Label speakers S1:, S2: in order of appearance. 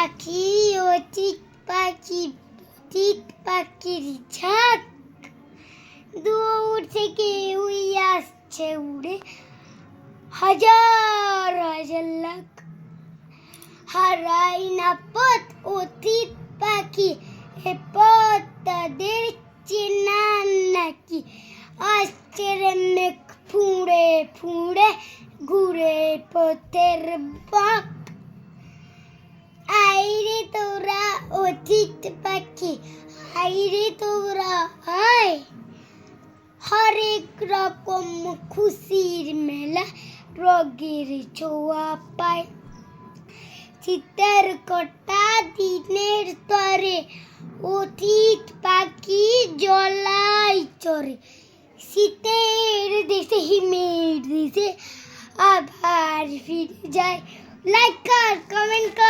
S1: পাখি অতীত পাখি অতীত পাখির ঝাঁক দূর থেকে উই আসছে উড়ে হাজার হাজার লাখ হারাই না পথ অতীত পাখি এ পথ তাদের চেনা নাকি আসছে রে মেঘ ফুঁড়ে ফুঁড়ে ঘুরে পথের বাঁক আইরে তোরা অতীত পাখি আইরে তোরা আয় হরেক রকম খুশির মেলা রোগের ছোঁয়া পায় শীতের কটা দিনের তরে অতীত পাখি জলাই চরে শীতের দেশে হিমের দেশে আবার ফিরে যায় লাইক কর কমেন্ট কর